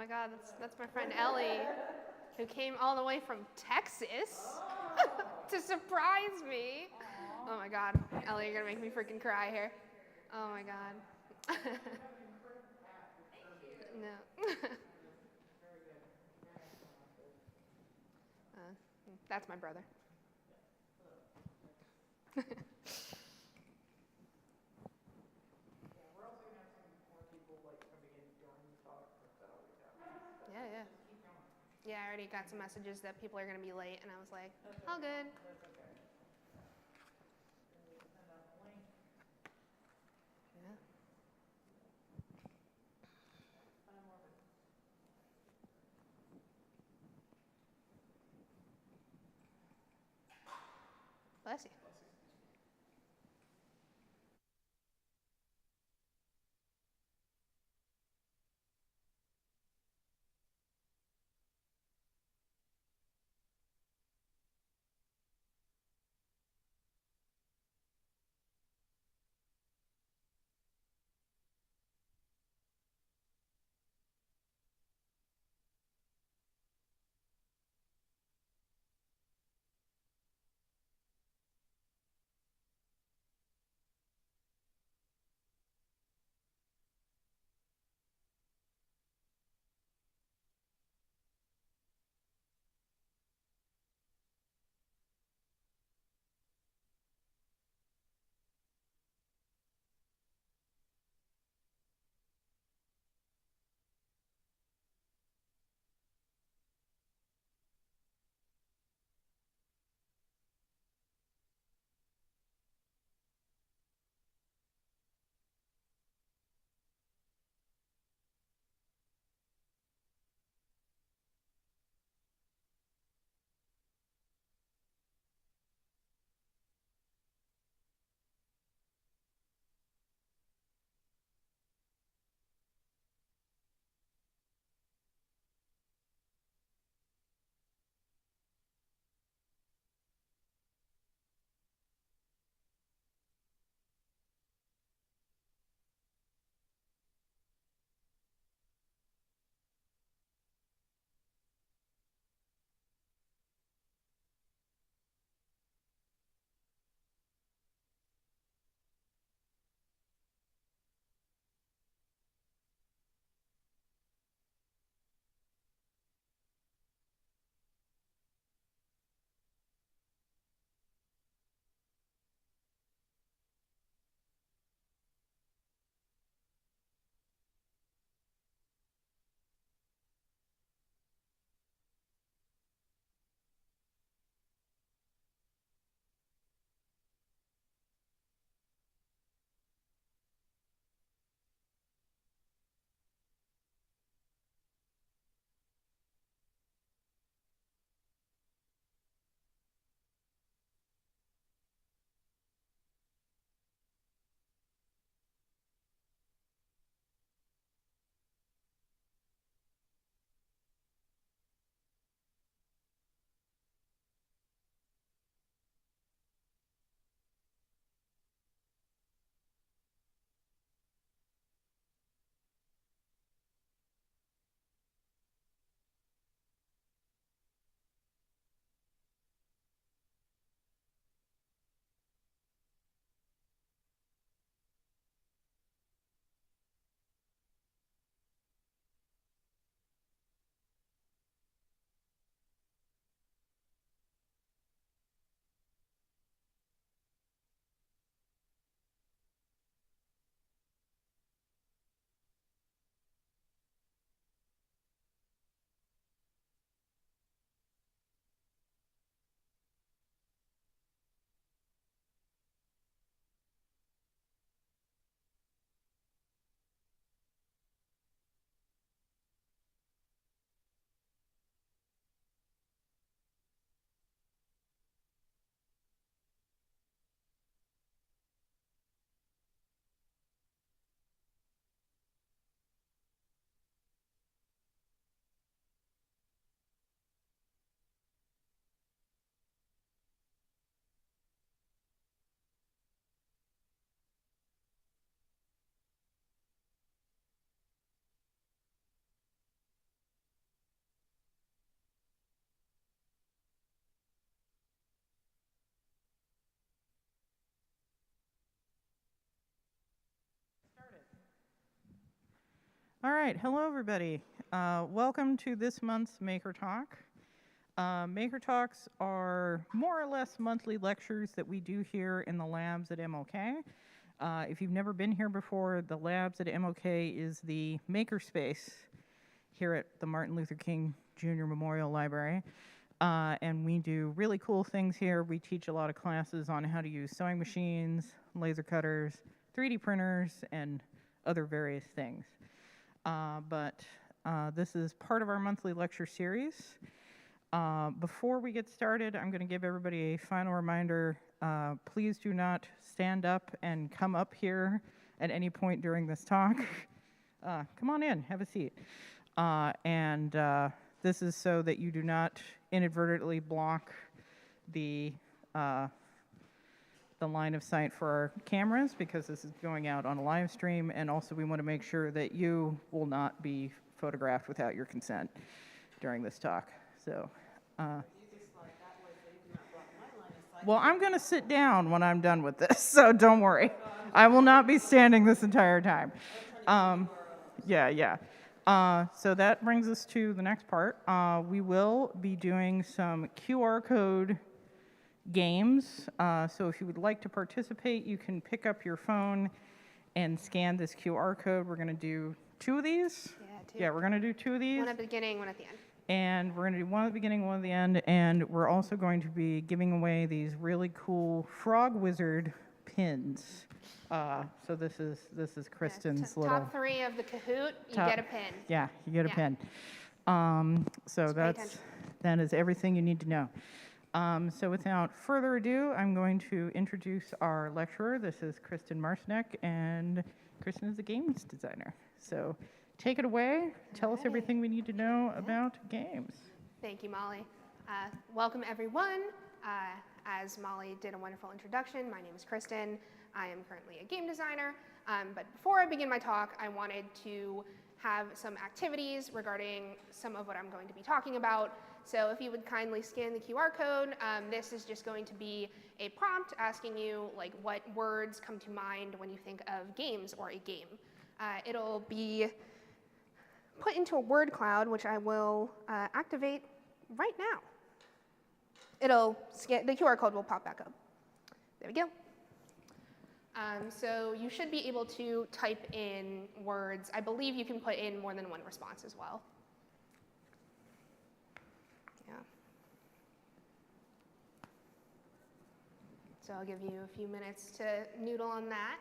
my God, that's my friend Ellie, who came all the way from Texas to surprise me. Oh my God, Ellie, you're gonna make me freaking cry here. Oh my God. No. uh, that's my brother. Yeah, yeah. Yeah, I already got some messages that people are gonna be late, and I was like, all good. Yeah. Bless you. All right, hello everybody. Welcome to this month's Maker Talk. Maker Talks are more or less monthly lectures that we do here in the labs at MLK. If you've never been here before, the labs at MLK is the makerspace here at the Martin Luther King Jr. Memorial Library. And we do really cool things here. We teach a lot of classes on how to use sewing machines, laser cutters, 3D printers, and other various things. But this is part of our monthly lecture series. Before we get started, I'm going to give everybody a final reminder. Please do not stand up and come up here at any point during this talk. Come on in, have a seat. This is so that you do not inadvertently block the line of sight for our cameras, because this is going out on a live stream, and also we want to make sure that you will not be photographed without your consent during this talk. So, well, I'm going to sit down when I'm done with this, so don't worry. I will not be standing this entire time. So that brings us to the next part. We will be doing some QR code games. So if you would like to participate, you can pick up your phone and scan this QR code. We're going to do 2 of these. Yeah, we're going to do 2 of these. One at the beginning, one at the end. And we're going to do one at the beginning, one at the end. And we're also going to be giving away these really cool Frog Wizard pins. So this is Kristen's little top 3 of the Kahoot. You get a pin. Yeah, you get a pin. So that is everything you need to know. So without further ado, I'm going to introduce our lecturer. This is Kristen Marcinek, and Kristen is a games designer. So take it away. Tell us everything we need to know about games. Thank you, Molly. Welcome, everyone. As Molly did a wonderful introduction, my name is Kristen. I am currently a game designer. But before I begin my talk, I wanted to have some activities regarding some of what I'm going to be talking about. So if you would kindly scan the QR code, this is just going to be a prompt asking you like what words come to mind when you think of games or a game. It'll be put into a word cloud, which I will activate right now. It'll scan, the QR code will pop back up. There we go. So you should be able to type in words. I believe you can put in more than one response as well. Yeah. So I'll give you a few minutes to noodle on that.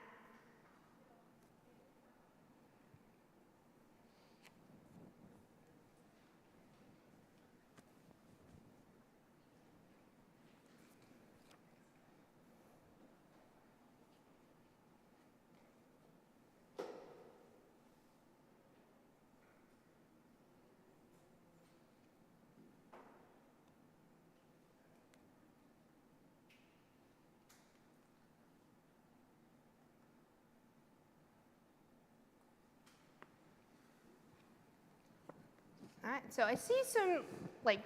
All right, so I see some like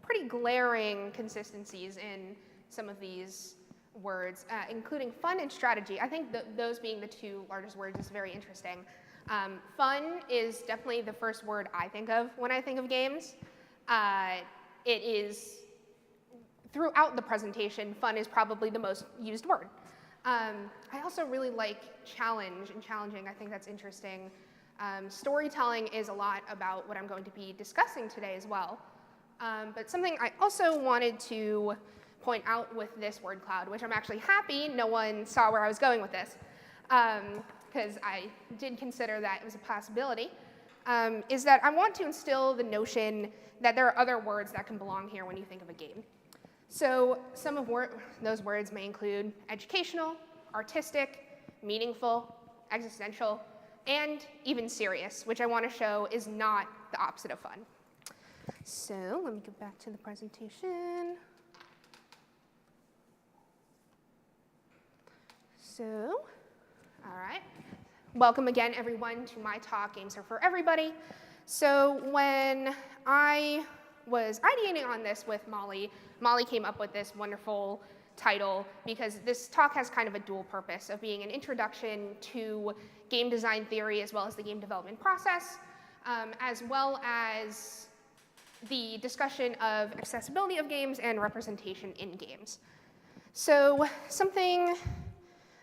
pretty glaring consistencies in some of these words, including fun and strategy. I think those being the 2 largest words is very interesting. Fun is definitely the first word I think of when I think of games. It is, throughout the presentation, fun is probably the most used word. I also really like challenge and challenging. I think that's interesting. Storytelling is a lot about what I'm going to be discussing today as well. But something I also wanted to point out with this word cloud, which I'm actually happy no one saw where I was going with this, because I did consider that it was a possibility, is that I want to instill the notion that there are other words that can belong here when you think of a game. So some of those words may include educational, artistic, meaningful, existential, and even serious, which I want to show is not the opposite of fun. So let me get back to the presentation. So, all right. Welcome again, everyone, to my talk, Games Are For Everybody. So when I was ideating on this with Molly, Molly came up with this wonderful title because this talk has kind of a dual purpose of being an introduction to game design theory as well as the game development process, as well as the discussion of accessibility of games and representation in games. So something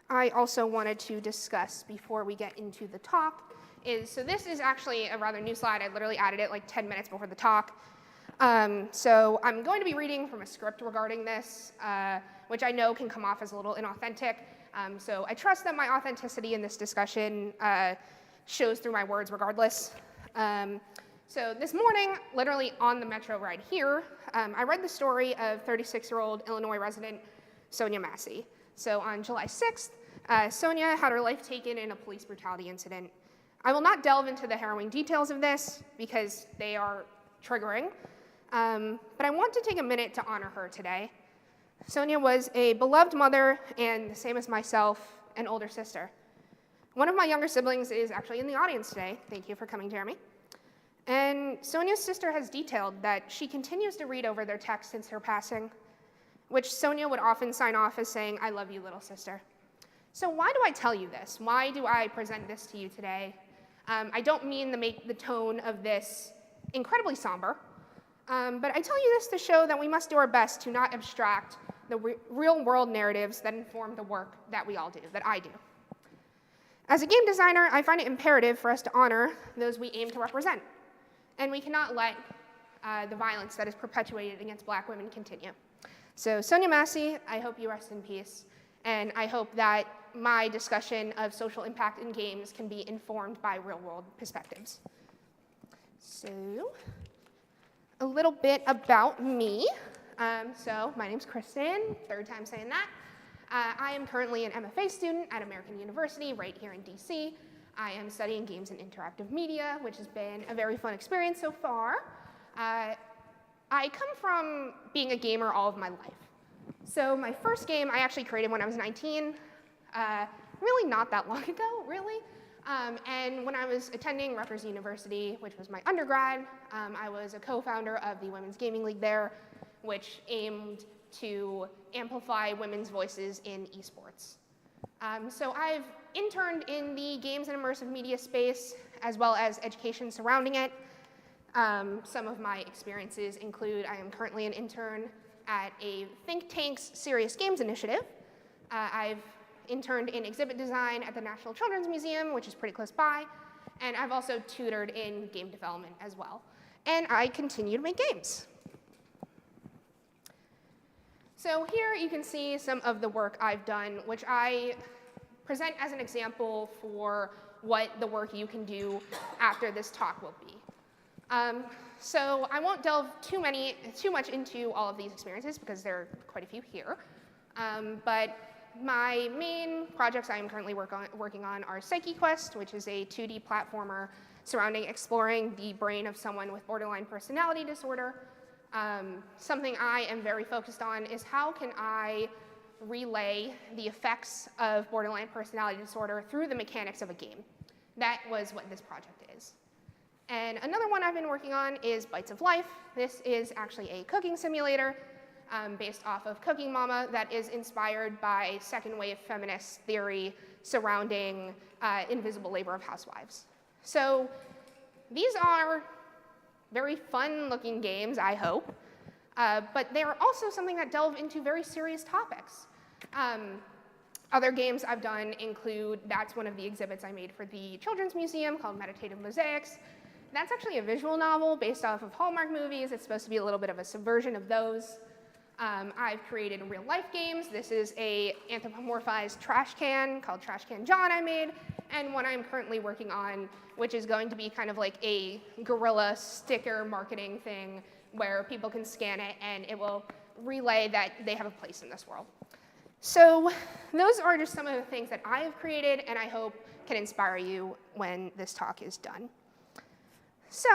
I also wanted to discuss before we get into the talk is, so this is actually a rather new slide. I literally added it like 10 minutes before the talk. So I'm going to be reading from a script regarding this, which I know can come off as a little inauthentic. So I trust that my authenticity in this discussion shows through my words regardless. So this morning, literally on the metro ride here, I read the story of 36-year-old Illinois resident Sonia Massey. So on July 6th, Sonia had her life taken in a police brutality incident. I will not delve into the harrowing details of this because they are triggering, but I want to take a minute to honor her today. Sonia was a beloved mother and, the same as myself, an older sister. One of my younger siblings is actually in the audience today. Thank you for coming, Jeremy. And Sonia's sister has detailed that she continues to read over their text since her passing, which Sonia would often sign off as saying, "I love you, little sister." So why do I tell you this? Why do I present this to you today? I don't mean to make the tone of this incredibly somber, but I tell you this to show that we must do our best to not abstract the real-world narratives that inform the work that we all do, that I do. As a game designer, I find it imperative for us to honor those we aim to represent, and we cannot let the violence that is perpetuated against Black women continue. So Sonia Massey, I hope you rest in peace, and I hope that my discussion of social impact in games can be informed by real-world perspectives. So, a little bit about me. So my name's Kristen, third time saying that. I am currently an MFA student at American University right here in DC. I am studying games and interactive media, which has been a very fun experience so far. I come from being a gamer all of my life. So my first game I actually created when I was 19, really not that long ago, really. And when I was attending Rutgers University, which was my undergrad, I was a co-founder of the Women's Gaming League there, which aimed to amplify women's voices in esports. So I've interned in the games and immersive media space, as well as education surrounding it. Some of my experiences include I am currently an intern at a think tank's Serious Games Initiative. I've interned in exhibit design at the National Children's Museum, which is pretty close by, and I've also tutored in game development as well. And I continue to make games. So here you can see some of the work I've done, which I present as an example for what the work you can do after this talk will be. So I won't delve too much into all of these experiences because there are quite a few here. But my main projects I am currently working on are Psyche Quest, which is a 2D platformer surrounding exploring the brain of someone with borderline personality disorder. Something I am very focused on is how can I relay the effects of borderline personality disorder through the mechanics of a game. That was what this project is. And another one I've been working on is Bites of Life. This is actually a cooking simulator based off of Cooking Mama that is inspired by second wave feminist theory surrounding invisible labor of housewives. So these are very fun looking games, I hope, but they are also something that delve into very serious topics. Other games I've done include, that's one of the exhibits I made for the Children's Museum called Meditative Mosaics. That's actually a visual novel based off of Hallmark movies. It's supposed to be a little bit of a subversion of those. I've created real life games. This is a anthropomorphized trash can called Trash Can John I made, and one I'm currently working on, which is going to be kind of like a guerrilla sticker marketing thing where people can scan it and it will relay that they have a place in this world. So those are just some of the things that I have created and I hope can inspire you when this talk is done. So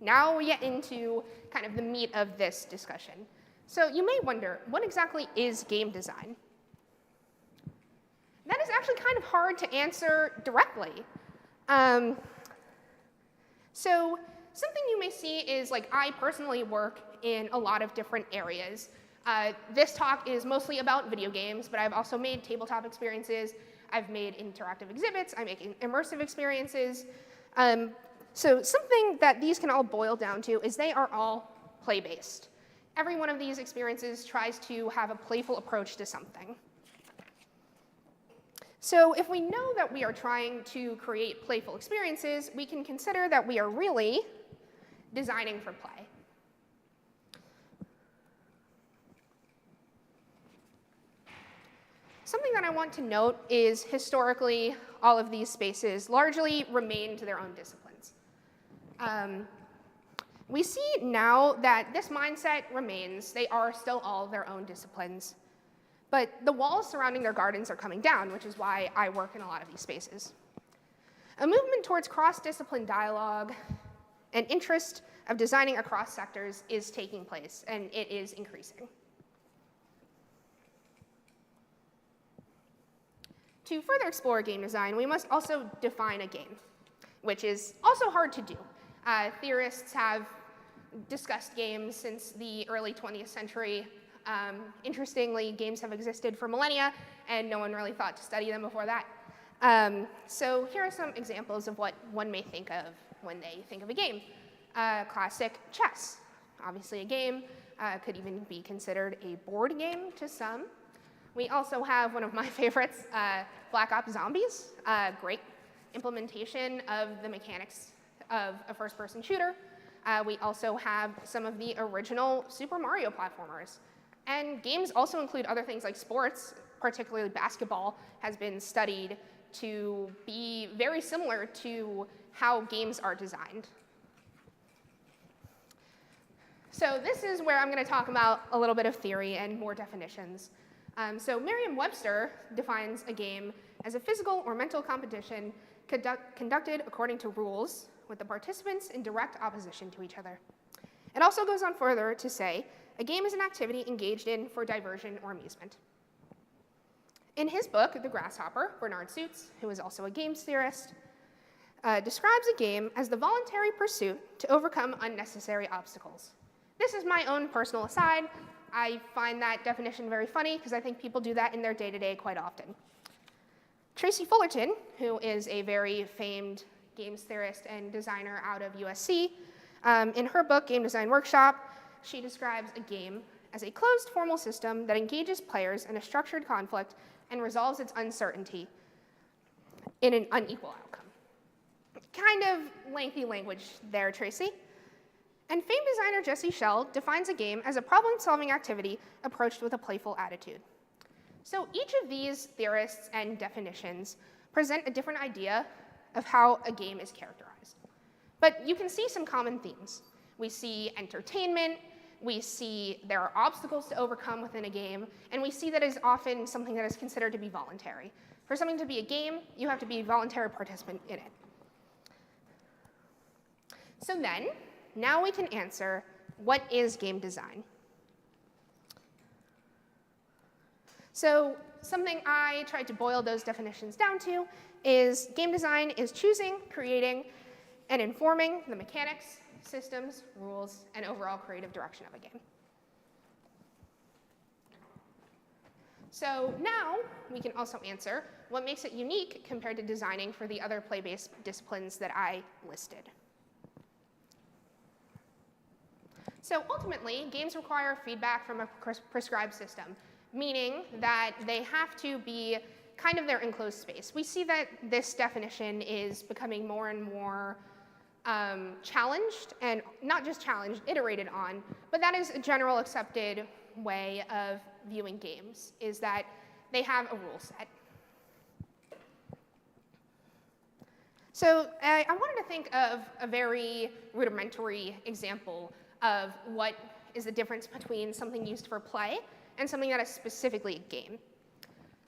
now we get into kind of the meat of this discussion. So you may wonder, what exactly is game design? That is actually kind of hard to answer directly. So something you may see is, like, I personally work in a lot of different areas. This talk is mostly about video games, but I've also made tabletop experiences. I've made interactive exhibits. I'm making immersive experiences. So something that these can all boil down to is they are all play-based. Every one of these experiences tries to have a playful approach to something. So if we know that we are trying to create playful experiences, we can consider that we are really designing for play. Something that I want to note is historically, all of these spaces largely remained their own disciplines. We see now that this mindset remains. They are still all their own disciplines. But the walls surrounding their gardens are coming down, which is why I work in a lot of these spaces. A movement towards cross-discipline dialogue and interest of designing across sectors is taking place, and it is increasing. To further explore game design, we must also define a game, which is also hard to do. Theorists have discussed games since the early 20th century. Interestingly, games have existed for millennia, and no one really thought to study them before that. So here are some examples of what one may think of when they think of a game. Classic chess, obviously a game, could even be considered a board game to some. We also have one of my favorites, Black Ops Zombies, great implementation of the mechanics of a first-person shooter. We also have some of the original Super Mario platformers. And games also include other things like sports, particularly basketball, has been studied to be very similar to how games are designed. So this is where I'm going to talk about a little bit of theory and more definitions. So Merriam-Webster defines a game as a physical or mental competition conducted according to rules with the participants in direct opposition to each other. It also goes on further to say, a game is an activity engaged in for diversion or amusement. In his book, The Grasshopper, Bernard Suits, who is also a games theorist, describes a game as the voluntary pursuit to overcome unnecessary obstacles. This is my own personal aside. I find that definition very funny because I think people do that in their day-to-day quite often. Tracy Fullerton, who is a very famed games theorist and designer out of USC, in her book, Game Design Workshop, she describes a game as a closed formal system that engages players in a structured conflict and resolves its uncertainty in an unequal outcome. Kind of lengthy language there, Tracy. And famed designer Jesse Schell defines a game as a problem-solving activity approached with a playful attitude. So each of these theorists and definitions present a different idea of how a game is characterized. But you can see some common themes. We see entertainment, we see there are obstacles to overcome within a game, and we see that it is often something that is considered to be voluntary. For something to be a game, you have to be a voluntary participant in it. So then, now we can answer, what is game design? So something I tried to boil those definitions down to is game design is choosing, creating, and informing the mechanics, systems, rules, and overall creative direction of a game. So now we can also answer what makes it unique compared to designing for the other play-based disciplines that I listed. So ultimately, games require feedback from a prescribed system, meaning that they have to be kind of their enclosed space. We see that this definition is becoming more and more challenged, and not just challenged, iterated on, but that is a general accepted way of viewing games, is that they have a rule set. So I wanted to think of a very rudimentary example of what is the difference between something used for play and something that is specifically a game.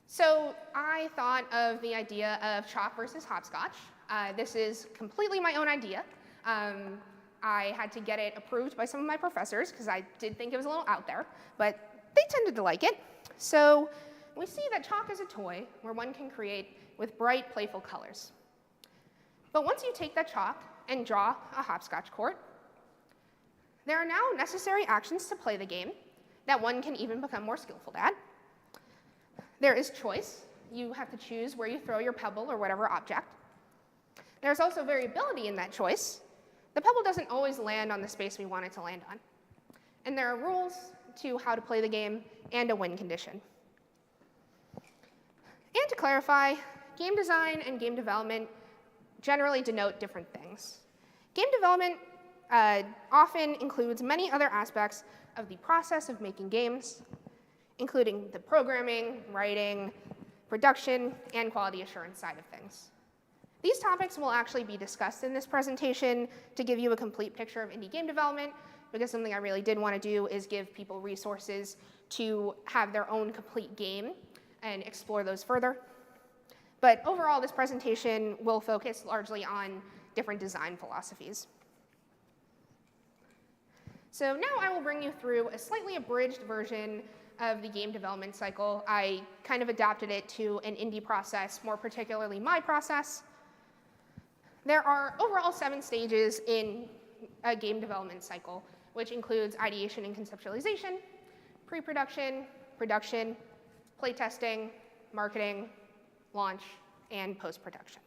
So I thought of the idea of chalk versus hopscotch. This is completely my own idea. I had to get it approved by some of my professors because I did think it was a little out there, but they tended to like it. So we see that chalk is a toy where one can create with bright, playful colors. But once you take that chalk and draw a hopscotch court, there are now necessary actions to play the game that one can even become more skillful at. There is choice You have to choose where you throw your pebble or whatever object. There's also variability in that choice. The pebble doesn't always land on the space we want it to land on. And there are rules to how to play the game and a win condition. And to clarify, game design and game development generally denote different things. Game development often includes many other aspects of the process of making games, including the programming, writing, production, and quality assurance side of things. These topics will actually be discussed in this presentation to give you a complete picture of indie game development, because something I really did want to do is give people resources to have their own complete game and explore those further. But overall, this presentation will focus largely on different design philosophies. So now I will bring you through a slightly abridged version of the game development cycle. I kind of adapted it to an indie process, more particularly my process. There are overall 7 stages in a game development cycle, which includes ideation and conceptualization, pre-production, production, playtesting, marketing, launch, and post-production.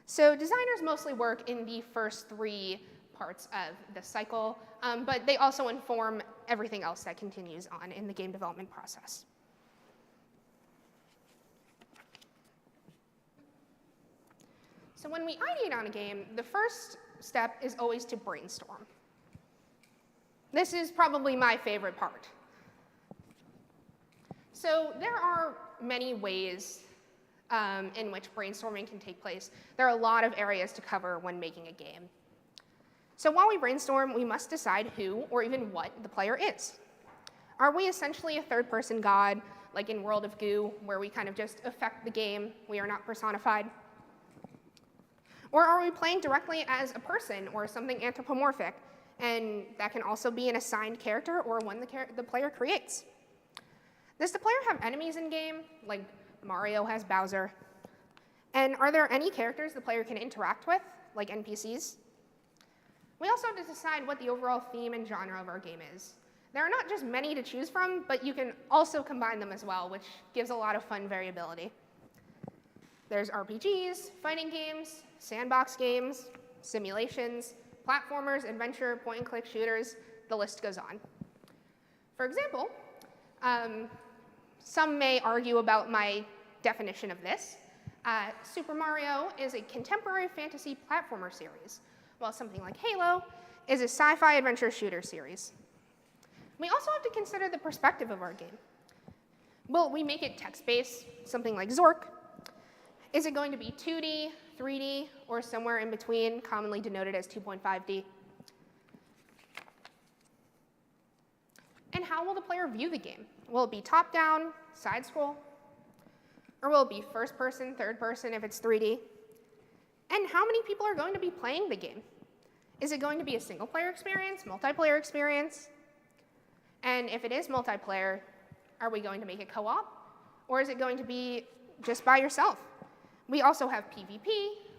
So designers mostly work in the first 3 parts of the cycle, but they also inform everything else that continues on in the game development process. So when we ideate on a game, the first step is always to brainstorm. This is probably my favorite part. So there are many ways in which brainstorming can take place. There are a lot of areas to cover when making a game. So while we brainstorm, we must decide who or even what the player is. Are we essentially a third-person god, like in World of Goo, where we kind of just affect the game, we are not personified? Or are we playing directly as a person or something anthropomorphic, and that can also be an assigned character or one the player creates? Does the player have enemies in-game, like Mario has Bowser? And are there any characters the player can interact with, like NPCs? We also have to decide what the overall theme and genre of our game is. There are not just many to choose from, but you can also combine them as well, which gives a lot of fun variability. There's RPGs, fighting games, sandbox games, simulations, platformers, adventure, point-and-click shooters, the list goes on. For example, some may argue about my definition of this. Super Mario is a contemporary fantasy platformer series, while something like Halo is a sci-fi adventure shooter series. We also have to consider the perspective of our game. Will we make it text-based, something like Zork? Is it going to be 2D, 3D, or somewhere in between, commonly denoted as 2.5D? And how will the player view the game? Will it be top-down, side-scroll? Or will it be first-person, third-person if it's 3D? And how many people are going to be playing the game? Is it going to be a single-player experience, multiplayer experience? And if it is multiplayer, are we going to make it co-op? Or is it going to be just by yourself? We also have PvP.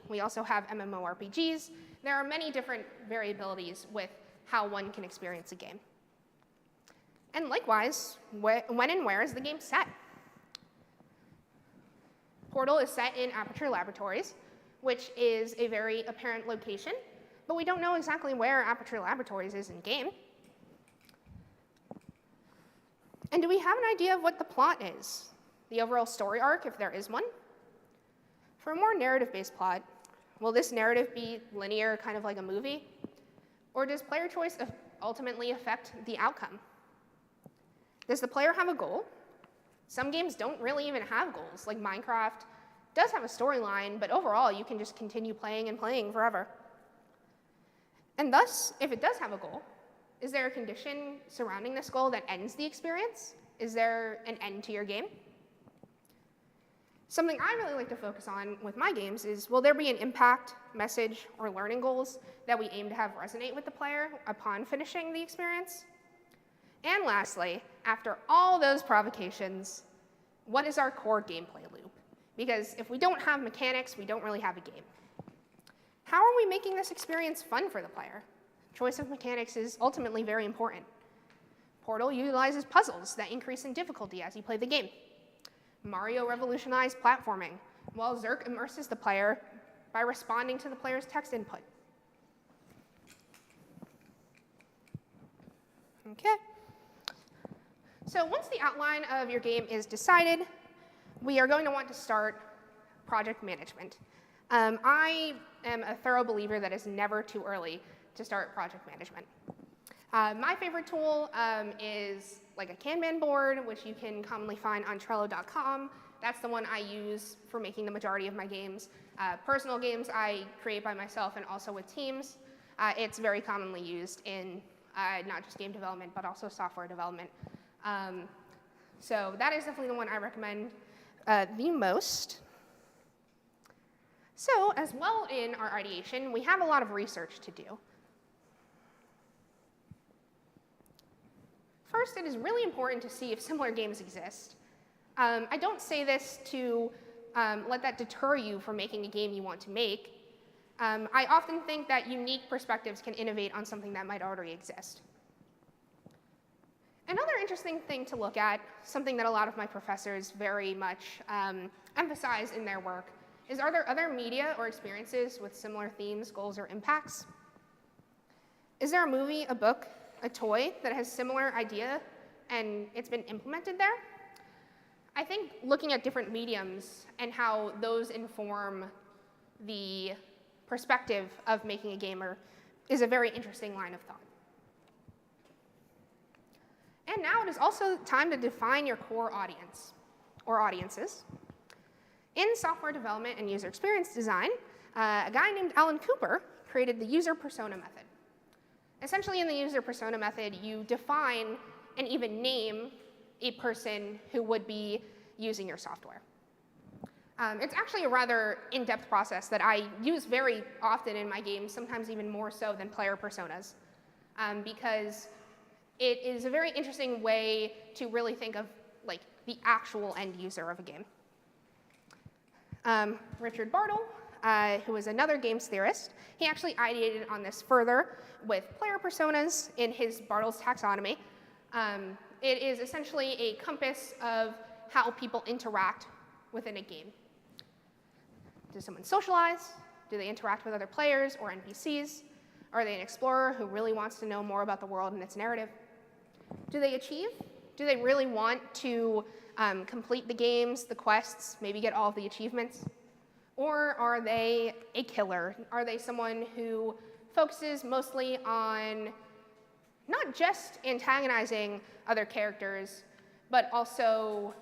We also have MMORPGs. There are many different variabilities with how one can experience a game. And likewise, when and where is the game set? Portal is set in Aperture Laboratories, which is a very apparent location, but we don't know exactly where Aperture Laboratories is in-game. And do we have an idea of what the plot is? The overall story arc, if there is one? For a more narrative-based plot, will this narrative be linear, kind of like a movie? Or does player choice ultimately affect the outcome? Does the player have a goal? Some games don't really even have goals, like Minecraft does have a storyline, but overall you can just continue playing and playing forever. And thus, if it does have a goal, is there a condition surrounding this goal that ends the experience? Is there an end to your game? Something I really like to focus on with my games is, will there be an impact, message, or learning goals that we aim to have resonate with the player upon finishing the experience? And lastly, after all those provocations, what is our core gameplay loop? Because if we don't have mechanics, we don't really have a game. How are we making this experience fun for the player? Choice of mechanics is ultimately very important. Portal utilizes puzzles that increase in difficulty as you play the game. Mario revolutionized platforming, while Zerk immerses the player by responding to the player's text input. Okay. So once the outline of your game is decided, we are going to want to start project management. I am a thorough believer that it's never too early to start project management. My favorite tool is like a Kanban board, which you can commonly find on Trello.com. That's the one I use for making the majority of my games. Personal games I create by myself and also with teams. It's very commonly used in not just game development, but also software development. So that is definitely the one I recommend the most. So as well in our ideation, we have a lot of research to do. First, it is really important to see if similar games exist. I don't say this to let that deter you from making a game you want to make. I often think that unique perspectives can innovate on something that might already exist. Another interesting thing to look at, something that a lot of my professors very much emphasize in their work, is are there other media or experiences with similar themes, goals, or impacts? Is there a movie, a book, a toy that has similar idea and it's been implemented there? I think looking at different mediums and how those inform the perspective of making a gamer is a very interesting line of thought. And now it is also time to define your core audience, or audiences. In software development and user experience design, a guy named Alan Cooper created the user persona method. Essentially, in the user persona method, you define and even name a person who would be using your software. It's actually a rather in-depth process that I use very often in my games, sometimes even more so than player personas, because it is a very interesting way to really think of like the actual end user of a game. Richard Bartle, who is another games theorist, he actually ideated on this further with player personas in his Bartle's taxonomy. It is essentially a compass of how people interact within a game. Does someone socialize? Do they interact with other players or NPCs? Are they an explorer who really wants to know more about the world and its narrative? Do they achieve? Do they really want to complete the games, the quests, maybe get all of the achievements? Or are they a killer? Are they someone who focuses mostly on not just antagonizing other characters, but also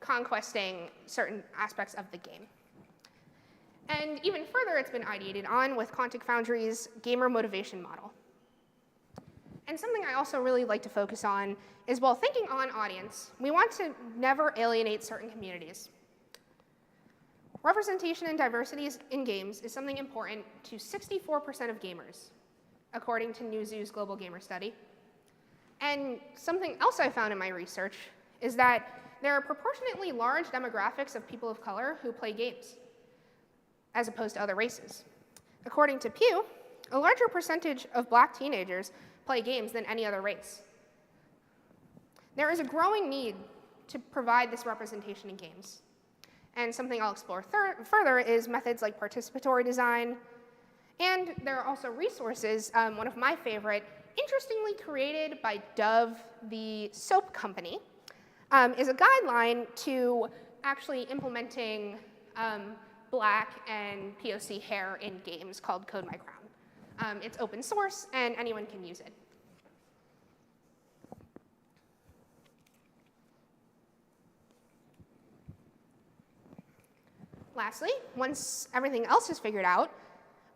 conquesting certain aspects of the game? And even further, it's been ideated on with Quantic Foundry's gamer motivation model. And something I also really like to focus on is while thinking on audience, we want to never alienate certain communities. Representation and diversity in games is something important to 64% of gamers, according to Newzoo's Global Gamer Study. And something else I found in my research is that there are proportionately large demographics of people of color who play games, as opposed to other races. According to Pew, a larger percentage of black teenagers play games than any other race. There is a growing need to provide this representation in games. And something I'll explore further is methods like participatory design. And there are also resources, one of my favorite, interestingly created by Dove, the soap company, is a guideline to actually implementing black and POC hair in games called Code My Crown. It's open source, and anyone can use it. Lastly, once everything else is figured out,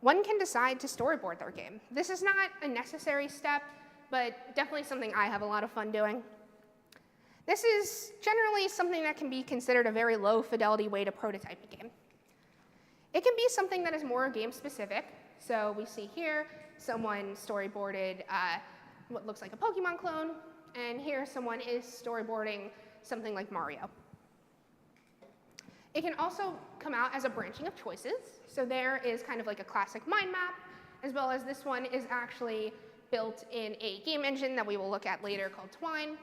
one can decide to storyboard their game. This is not a necessary step, but definitely something I have a lot of fun doing. This is generally something that can be considered a very low fidelity way to prototype a game. It can be something that is more game specific. So we see here someone storyboarded what looks like a Pokemon clone, and here someone is storyboarding something like Mario. It can also come out as a branching of choices. So there is kind of like a classic mind map, as well as this one is actually built in a game engine that we will look at later called Twine.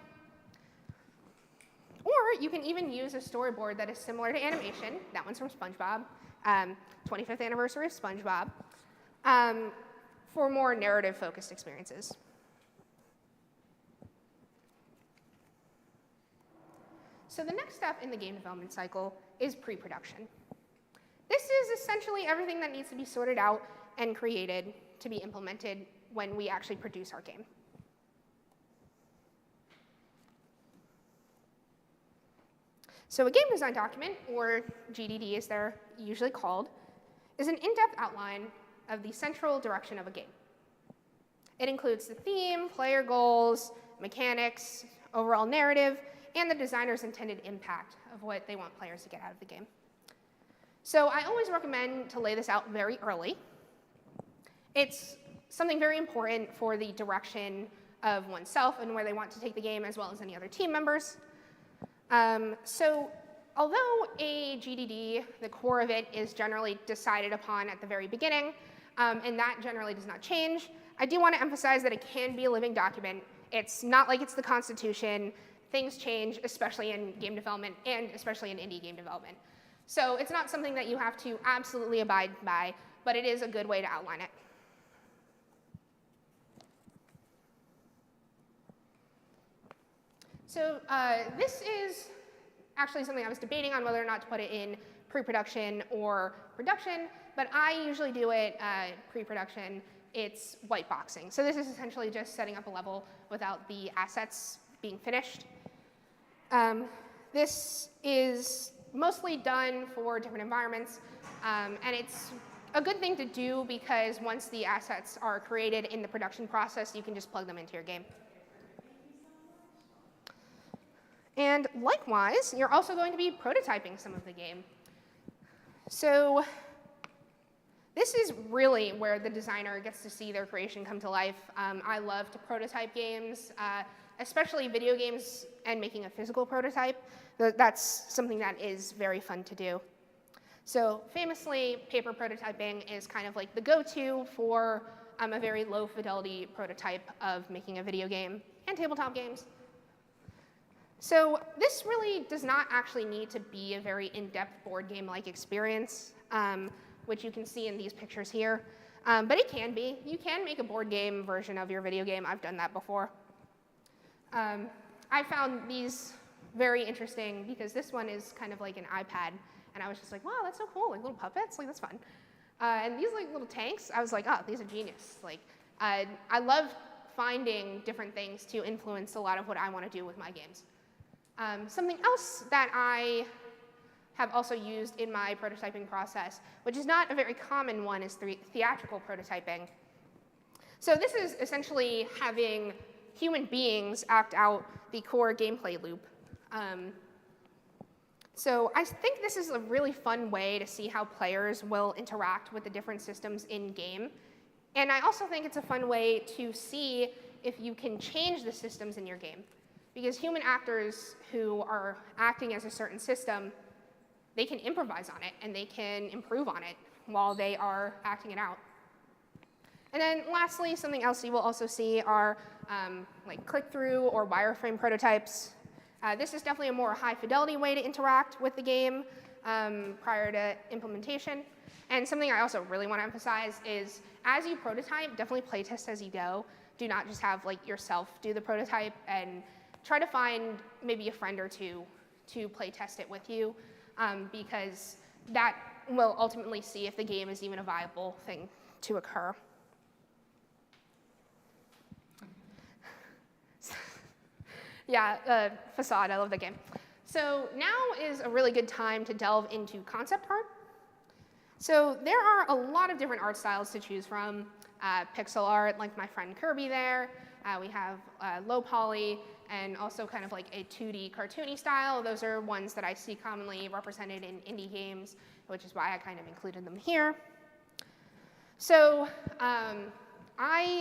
Or you can even use a storyboard that is similar to animation. That one's from SpongeBob, 25th anniversary of SpongeBob, for more narrative-focused experiences. So the next step in the game development cycle is pre-production. This is essentially everything that needs to be sorted out and created to be implemented when we actually produce our game. So a game design document, or GDD as they're usually called, is an in-depth outline of the central direction of a game. It includes the theme, player goals, mechanics, overall narrative, and the designer's intended impact of what they want players to get out of the game. So I always recommend to lay this out very early. It's something very important for the direction of oneself and where they want to take the game, as well as any other team members. So although a GDD, the core of it is generally decided upon at the very beginning, and that generally does not change, I do want to emphasize that it can be a living document. It's not like it's the Constitution. Things change, especially in game development and especially in indie game development. So it's not something that you have to absolutely abide by, but it is a good way to outline it. So this is actually something I was debating on whether or not to put it in pre-production or production, but I usually do it pre-production. It's white boxing. So this is essentially just setting up a level without the assets being finished. This is mostly done for different environments, and it's a good thing to do because once the assets are created in the production process, you can just plug them into your game. And likewise, you're also going to be prototyping some of the game. So this is really where the designer gets to see their creation come to life. I love to prototype games, especially video games and making a physical prototype. That's something that is very fun to do. So famously, paper prototyping is kind of like the go-to for a very low fidelity prototype of making a video game and tabletop games. So this really does not actually need to be a very in-depth board game-like experience, which you can see in these pictures here. But it can be. You can make a board game version of your video game. I've done that before. I found these very interesting because this one is kind of like an iPad. And I was just like, wow, that's so cool, like little puppets, like that's fun. And these like little tanks, I was like, oh, these are genius. Like, I love finding different things to influence a lot of what I want to do with my games. Something else that I have also used in my prototyping process, which is not a very common one, is theatrical prototyping. So this is essentially having human beings act out the core gameplay loop. So I think this is a really fun way to see how players will interact with the different systems in-game. And I also think it's a fun way to see if you can change the systems in your game. Because human actors who are acting as a certain system, they can improvise on it and they can improve on it while they are acting it out. And then lastly, something else you will also see are like click-through or wireframe prototypes. This is definitely a more high-fidelity way to interact with the game prior to implementation. And something I also really want to emphasize is as you prototype, definitely playtest as you go. Do not just have like yourself do the prototype, and try to find maybe a friend or two to playtest it with you, because that will ultimately see if the game is even a viable thing to occur. Yeah, Facade, I love that game. So now is a really good time to delve into concept art. So there are a lot of different art styles to choose from. Pixel art, like my friend Kirby there. We have low poly, and also kind of like a 2D cartoony style. Those are ones that I see commonly represented in indie games, which is why I kind of included them here. So I'm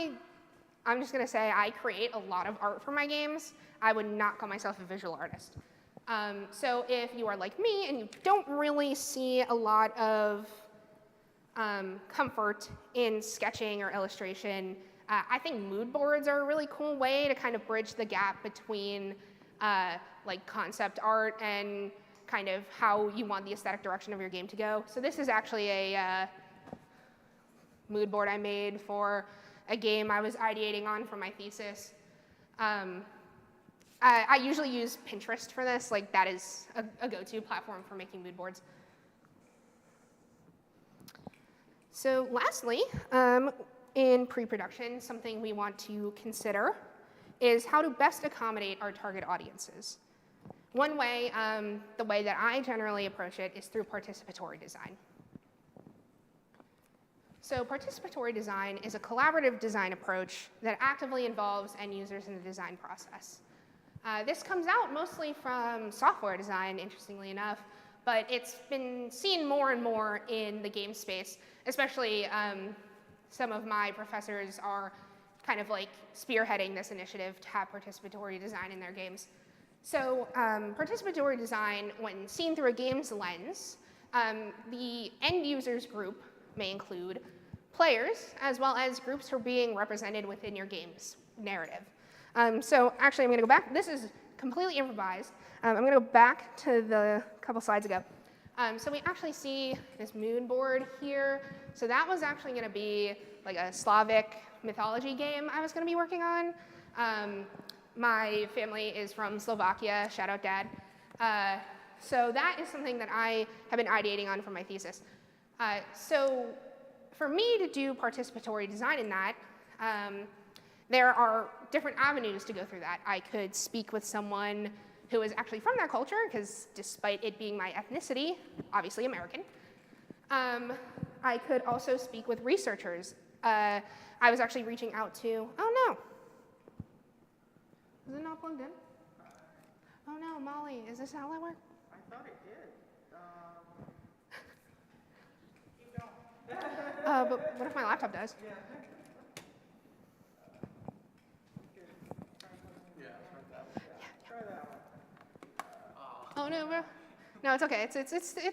just going to say I create a lot of art for my games. I would not call myself a visual artist. So if you are like me and you don't really see a lot of comfort in sketching or illustration, I think mood boards are a really cool way to kind of bridge the gap between like concept art and kind of how you want the aesthetic direction of your game to go. So this is actually a mood board I made for a game I was ideating on for my thesis. I usually use Pinterest for this. Like that is a go-to platform for making mood boards. So lastly, in pre-production, something we want to consider is how to best accommodate our target audiences. One way, the way that I generally approach it, is through participatory design. So participatory design is a collaborative design approach that actively involves end users in the design process. This comes out mostly from software design, interestingly enough, but it's been seen more and more in the game space, especially some of my professors are kind of like spearheading this initiative to have participatory design in their games. So participatory design, when seen through a game's lens, the end users group may include players, as well as groups who are being represented within your game's narrative. So actually, I'm going to go back. This is completely improvised. I'm going to go back to the couple slides ago. So we actually see this mood board here. So that was actually going to be like a Slavic mythology game I was going to be working on. My family is from Slovakia. Shout out, Dad. So that is something that I have been ideating on for my thesis. So for me to do participatory design in that, there are different avenues to go through that. I could speak with someone who is actually from that culture, because despite it being my ethnicity, obviously American. I could also speak with researchers. I was actually reaching out to, oh no. Is it not plugged in? Oh no, Molly, is this how that works? I thought it did. Keep going. But what if my laptop does? Yeah. Try that one. Oh no, bro. No, it's okay. It's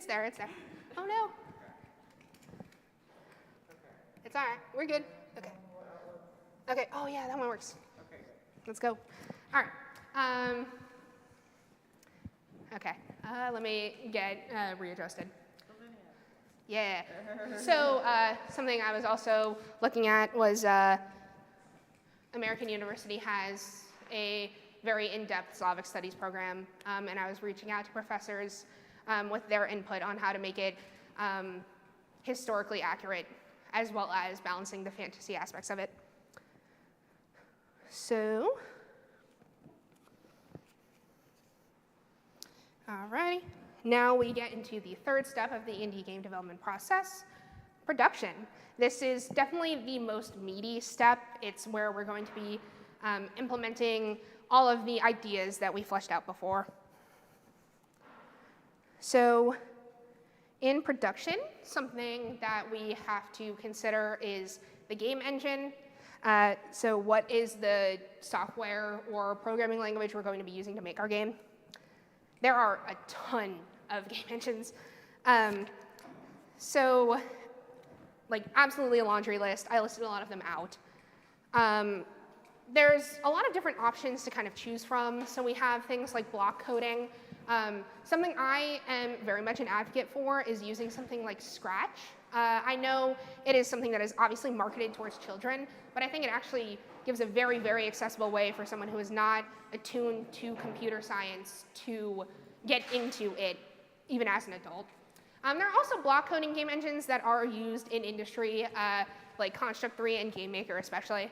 there. It's there. Oh no. It's all right. We're good. Okay. Okay. Oh yeah, that one works. Okay. Let's go. All right. Okay. Let me get readjusted. Yeah. So something I was also looking at was American University has a very in-depth Slavic studies program, and I was reaching out to professors with their input on how to make it historically accurate, as well as balancing the fantasy aspects of it. So, alrighty. Now we get into the third step of the indie game development process, production. This is definitely the most meaty step. It's where we're going to be implementing all of the ideas that we fleshed out before. So in production, something that we have to consider is the game engine. So what is the software or programming language we're going to be using to make our game? There are a ton of game engines. So like absolutely a laundry list. I listed a lot of them out. There's a lot of different options to kind of choose from. So we have things like block coding. Something I am very much an advocate for is using something like Scratch. I know it is something that is obviously marketed towards children, but I think it actually gives a very, very accessible way for someone who is not attuned to computer science to get into it, even as an adult. There are also block coding game engines that are used in industry, like Construct 3 and GameMaker especially.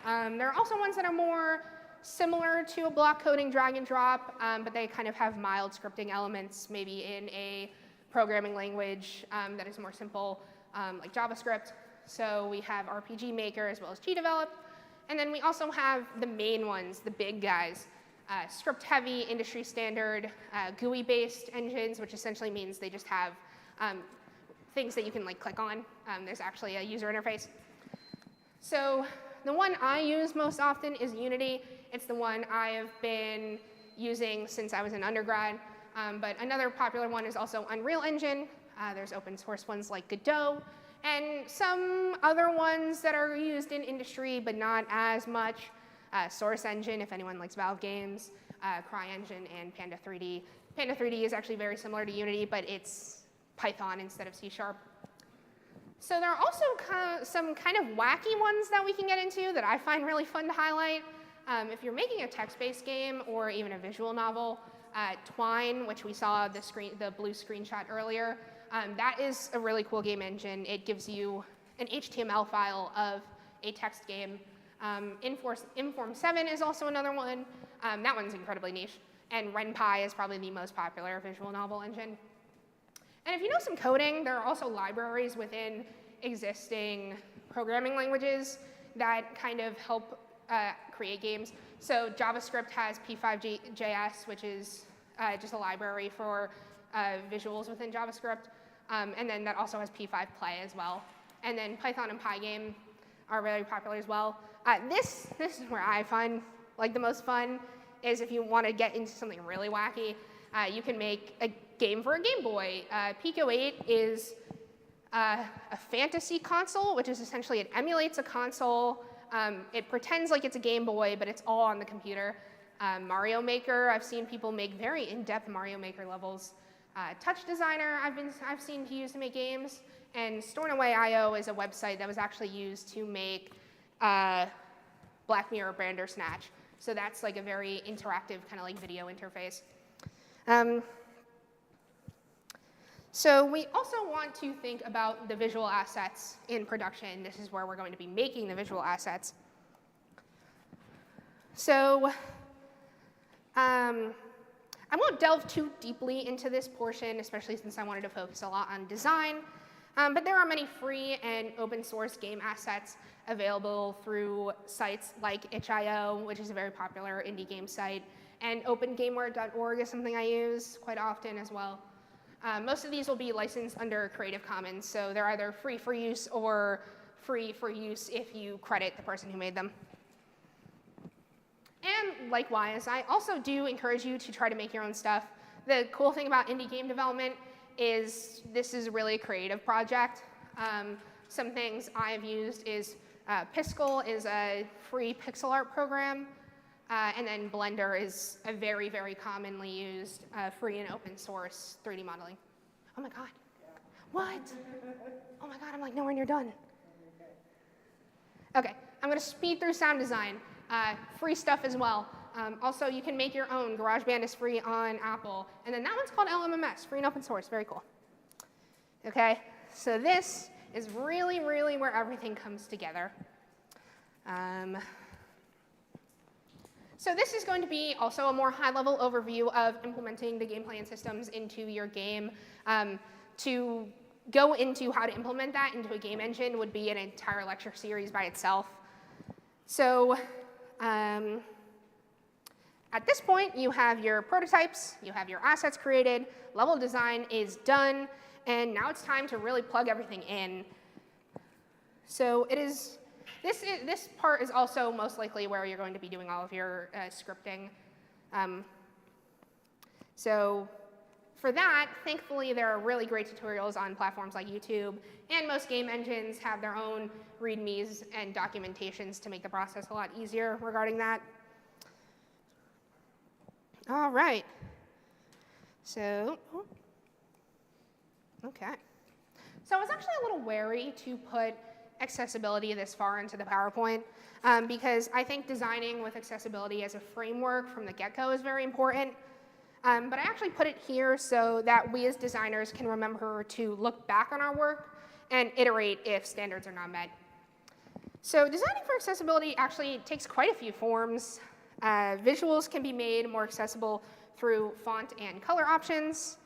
There are also ones that are more similar to a block coding drag and drop, but they kind of have mild scripting elements, maybe in a programming language that is more simple, like JavaScript. So we have RPG Maker as well as GDevelop. And then we also have the main ones, the big guys, script-heavy, industry standard, GUI-based engines, which essentially means they just have things that you can like click on. There's actually a user interface. So the one I use most often is Unity. It's the one I have been using since I was an undergrad. But another popular one is also Unreal Engine. There's open source ones like Godot. And some other ones that are used in industry, but not as much. Source Engine, if anyone likes Valve games, CryEngine, and Panda 3D. Panda 3D is actually very similar to Unity, but it's Python instead of C#. So there are also some kind of wacky ones that we can get into that I find really fun to highlight. If you're making a text-based game or even a visual novel, Twine, which we saw the blue screenshot earlier, that is a really cool game engine. It gives you an HTML file of a text game. Inform 7 is also another one. That one's incredibly niche. And RenPy is probably the most popular visual novel engine. And if you know some coding, there are also libraries within existing programming languages that kind of help create games. So JavaScript has P5.js, which is just a library for visuals within JavaScript. And then that also has P5 Play as well. And then Python and Pygame are very popular as well. This is where I find like the most fun is if you want to get into something really wacky, you can make a game for a Game Boy. Pico 8 is a fantasy console, which is essentially it emulates a console. It pretends like it's a Game Boy, but it's all on the computer. Mario Maker, I've seen people make very in-depth Mario Maker levels. Touch Designer, I've seen used to make games. And Stornoway.io is a website that was actually used to make Black Mirror Bandersnatch. So that's like a very interactive kind of like video interface. So we also want to think about the visual assets in production. This is where we're going to be making the visual assets. So I won't delve too deeply into this portion, especially since I wanted to focus a lot on design. But there are many free and open source game assets available through sites like itch.io, which is a very popular indie game site, and opengameware.org is something I use quite often as well. Most of these will be licensed under Creative Commons, so they're either free for use or free for use if you credit the person who made them. And likewise, I also do encourage you to try to make your own stuff. The cool thing about indie game development is this is really a creative project. Some things I've used is Piskel is a free pixel art program, and then Blender is a very, very commonly used free and open source 3D modeling. Oh my God. What? Oh my God, I'm like nowhere near done. Okay, I'm going to speed through sound design. Free stuff as well. Also, you can make your own. GarageBand is free on Apple. And then that one's called LMMS, free and open source, very cool. Okay, so this is really, really where everything comes together. So this is going to be also a more high-level overview of implementing the gameplay and systems into your game. To go into how to implement that into a game engine would be an entire lecture series by itself. So at this point, you have your prototypes, you have your assets created, level design is done, and now it's time to really plug everything in. So this part is also most likely where you're going to be doing all of your scripting. So for that, thankfully, there are really great tutorials on platforms like YouTube, and most game engines have their own readmes and documentations to make the process a lot easier regarding that. All right. So, okay. So I was actually a little wary to put accessibility this far into the PowerPoint because I think designing with accessibility as a framework from the get-go is very important. But I actually put it here so that we as designers can remember to look back on our work and iterate if standards are not met. So designing for accessibility actually takes quite a few forms. Visuals can be made more accessible through font and color options.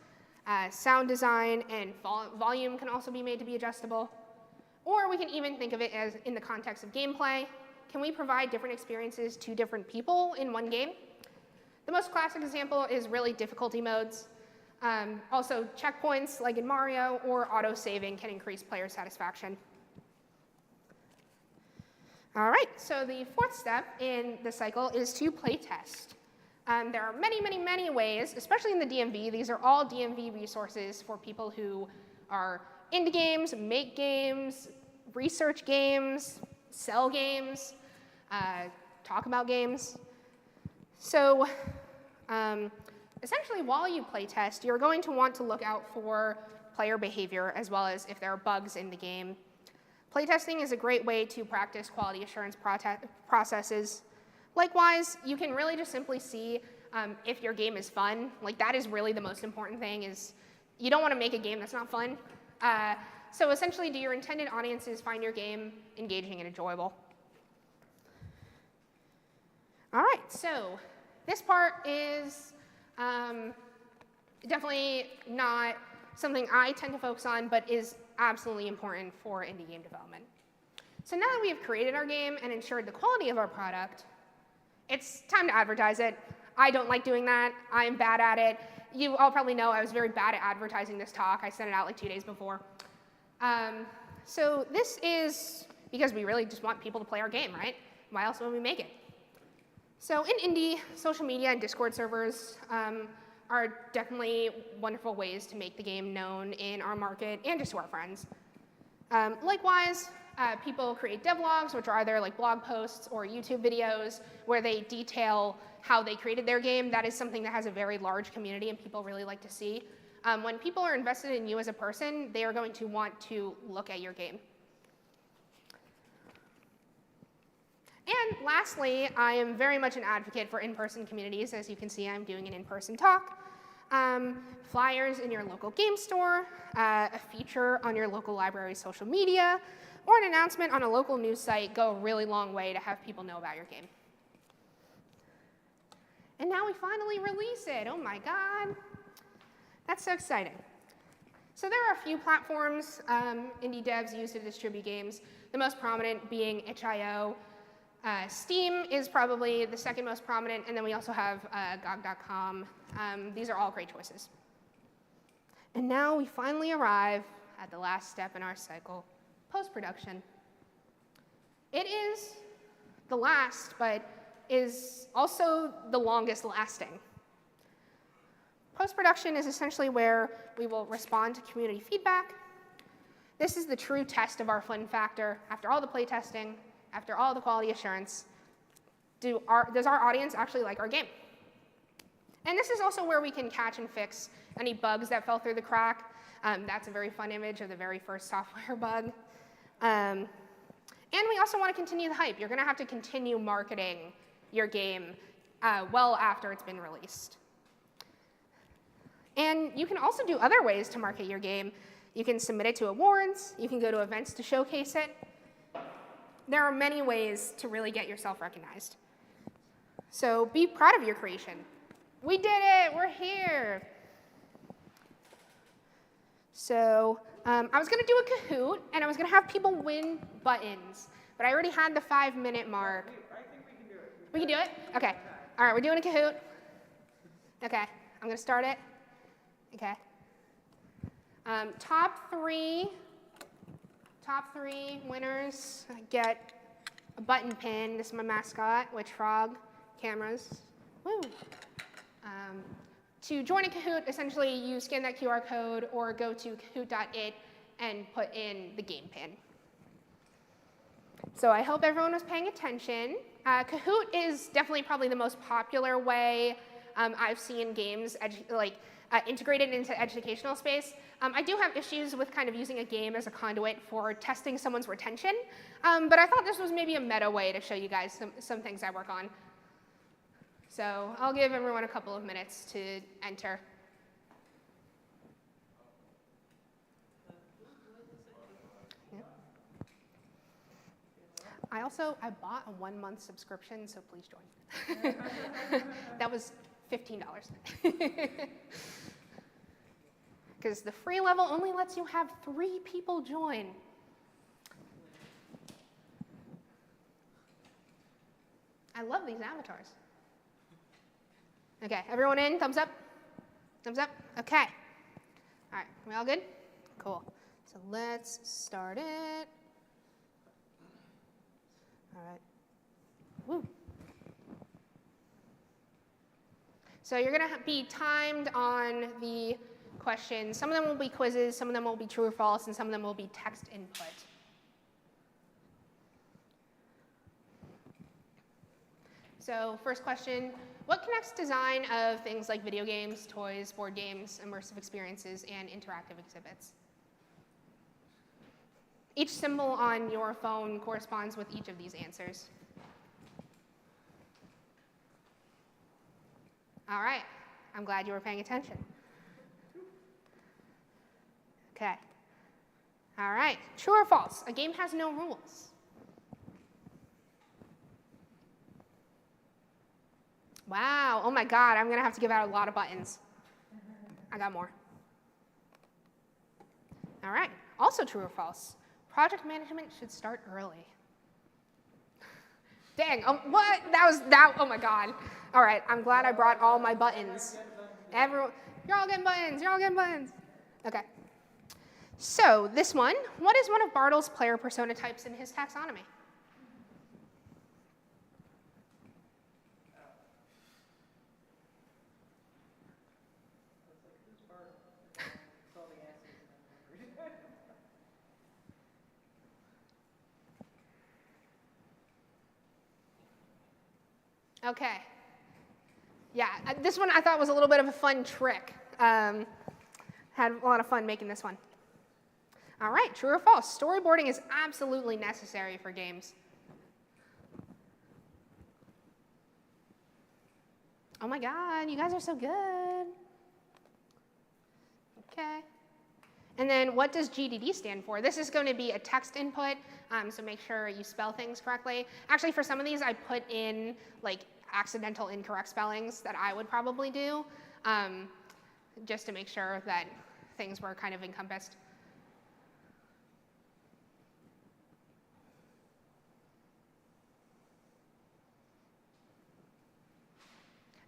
Sound design and volume can also be made to be adjustable. Or we can even think of it as in the context of gameplay. Can we provide different experiences to different people in one game? The most classic example is really difficulty modes. Also, checkpoints like in Mario or auto-saving can increase player satisfaction. All right, so the fourth step in the cycle is to play test. There are many, many, many ways, especially in the DMV. These are all DMV resources for people who are indie games, make games, research games, sell games, talk about games. So essentially, while you play test, you're going to want to look out for player behavior as well as if there are bugs in the game. Playtesting is a great way to practice quality assurance processes. Likewise, you can really just simply see if your game is fun. Like, that is really the most important thing, is you don't want to make a game that's not fun. So essentially, do your intended audiences find your game engaging and enjoyable? All right, so this part is definitely not something I tend to focus on, but is absolutely important for indie game development. So now that we have created our game and ensured the quality of our product, it's time to advertise it. I don't like doing that. I'm bad at it. You all probably know I was very bad at advertising this talk. I sent it out like 2 days before. So this is because we really just want people to play our game, right? Why else would we make it? So in indie, social media and Discord servers are definitely wonderful ways to make the game known in our market and just to our friends. Likewise, people create devlogs, which are either like blog posts or YouTube videos where they detail how they created their game. That is something that has a very large community and people really like to see. When people are invested in you as a person, they are going to want to look at your game. And lastly, I am very much an advocate for in-person communities. As you can see, I'm doing an in-person talk. Flyers in your local game store, a feature on your local library's social media, or an announcement on a local news site go a really long way to have people know about your game. And now we finally release it. Oh my God. That's so exciting. So there are a few platforms indie devs use to distribute games, the most prominent being itch.io. Steam is probably the second most prominent, and then we also have GOG.com. These are all great choices. And now we finally arrive at the last step in our cycle, post-production. It is the last, but is also the longest lasting. Post-production is essentially where we will respond to community feedback. This is the true test of our fun factor. After all the play testing, after all the quality assurance, does our audience actually like our game? And this is also where we can catch and fix any bugs that fell through the crack. That's a very fun image of the very first software bug. And we also want to continue the hype. You're going to have to continue marketing your game well after it's been released. And you can also do other ways to market your game. You can submit it to awards. You can go to events to showcase it. There are many ways to really get yourself recognized. So be proud of your creation. We did it. We're here. So I was going to do a Kahoot, and I was going to have people win buttons. But I already had the 5-minute mark. I think we can do it. We can do it? OK. All right, we're doing a Kahoot. OK, I'm going to start it. OK. Top three winners get a button pin. This is my mascot, Witch Frog. Cameras. Woo. To join a Kahoot, essentially, you scan that QR code or go to kahoot.it and put in the game pin. So I hope everyone was paying attention. Kahoot is definitely probably the most popular way I've seen games integrated into educational space. I do have issues with kind of using a game as a conduit for testing someone's retention, but I thought this was maybe a meta way to show you guys some things I work on. So I'll give everyone a couple of minutes to enter. Yeah. I bought a 1-month subscription, so please join. That was $15. Because the free level only lets you have 3 people join. I love these avatars. OK, everyone in? Thumbs up? Thumbs up? OK. All right, we all good? Cool. So let's start it. All right. Woo. So you're going to be timed on the questions. Some of them will be quizzes, some of them will be true or false, and some of them will be text input. So first question, what connects design of things like video games, toys, board games, immersive experiences, and interactive exhibits? Each symbol on your phone corresponds with each of these answers. All right, I'm glad you were paying attention. Okay. All right, true or false? A game has no rules. Wow, oh my God, I'm gonna have to give out a lot of buttons. I got more. All right, also true or false? Project management should start early. Dang, what? Oh my God. All right, I'm glad I brought all my buttons. Everyone, you're all getting buttons, you're all getting buttons. Okay. So this one, what is one of Bartle's player persona types in his taxonomy? Okay. Yeah, this one I thought was a little bit of a fun trick. Had a lot of fun making this one. All right, true or false? Storyboarding is absolutely necessary for games. Oh my God, you guys are so good. Okay. And then what does GDD stand for? This is going to be a text input, so make sure you spell things correctly. Actually, for some of these, I put in like accidental incorrect spellings that I would probably do, just to make sure that things were kind of encompassed.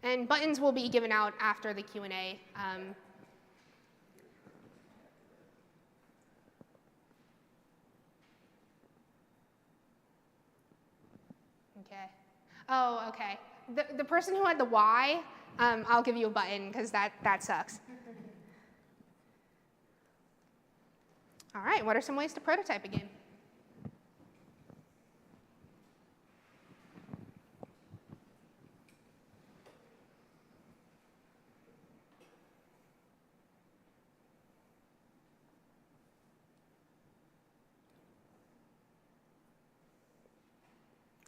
And buttons will be given out after the Q&A. Okay. Oh, okay. The person who had the Y, I'll give you a button because that sucks. All right, what are some ways to prototype a game?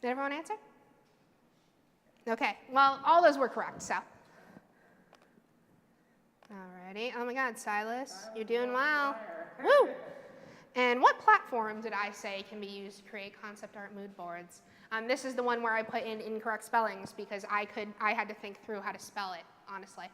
Did everyone answer? Okay, well, all those were correct, so. Alrighty, oh my God, Silas, you're doing well. Woo! And what platform did I say can be used to create concept art mood boards? This is the one where I put in incorrect spellings because I had to think through how to spell it, honestly.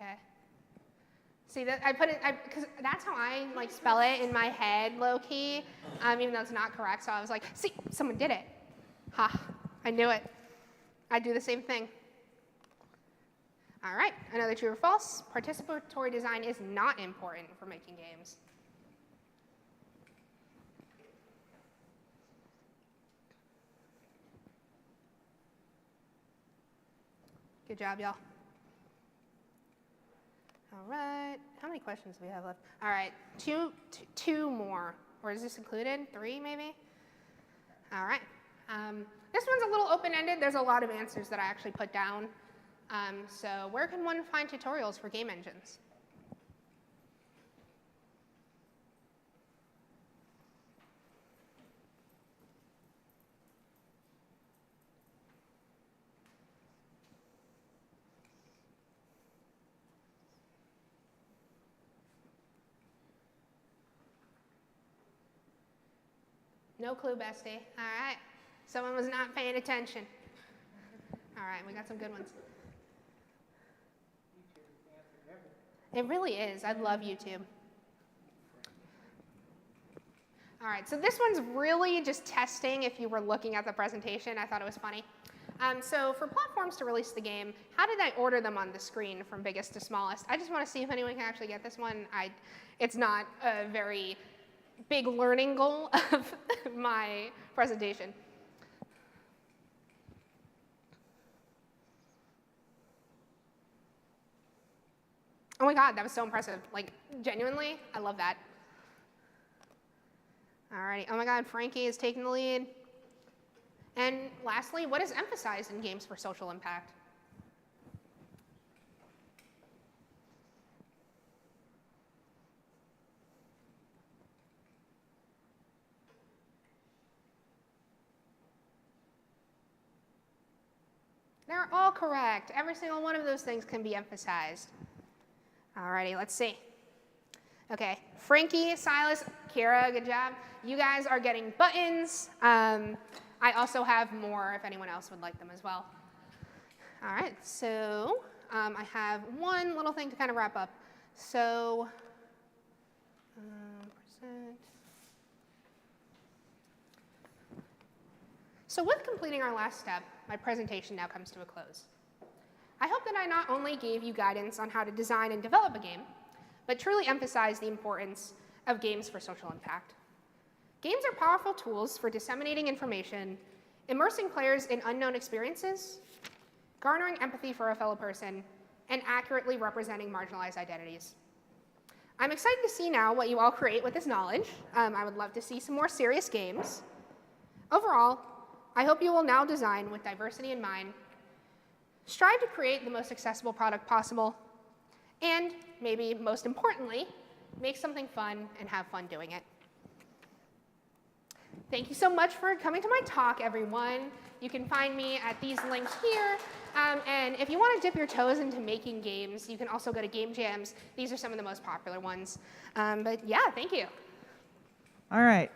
Okay. See, that I put it because that's how I like spell it in my head, low key, even though it's not correct. So I was like, see, someone did it. Ha, I knew it. I do the same thing. All right, another true or false. Participatory design is not important for making games. Good job, y'all. All right, how many questions do we have left? All right, two more, or is this included? 3 maybe? All right, this one's a little open-ended. There's a lot of answers that I actually put down. So where can one find tutorials for game engines? No clue, bestie. All right. Someone was not paying attention. All right, we got some good ones. It really is. I love YouTube. All right, so this one's really just testing if you were looking at the presentation. I thought it was funny. So for platforms to release the game, how did I order them on the screen from biggest to smallest? I just want to see if anyone can actually get this one. It's not a very big learning goal of my presentation. Oh my God, that was so impressive. Like, genuinely, I love that. Alrighty, oh my God, Frankie is taking the lead. And lastly, what is emphasized in games for social impact? They're all correct. Every single one of those things can be emphasized. Alrighty, let's see. Okay, Frankie, Silas, Kira, good job. You guys are getting buttons. I also have more if anyone else would like them as well. All right, so I have one little thing to kind of wrap up. So, So with completing our last step, my presentation now comes to a close. I hope that I not only gave you guidance on how to design and develop a game, but truly emphasized the importance of games for social impact. Games are powerful tools for disseminating information, immersing players in unknown experiences, garnering empathy for a fellow person, and accurately representing marginalized identities. I'm excited to see now what you all create with this knowledge. I would love to see some more serious games. Overall, I hope you will now design with diversity in mind, strive to create the most accessible product possible, and maybe most importantly, make something fun and have fun doing it. Thank you so much for coming to my talk, everyone. You can find me at these links here. And if you want to dip your toes into making games, you can also go to Game Jams. These are some of the most popular ones. But yeah, thank you. All right.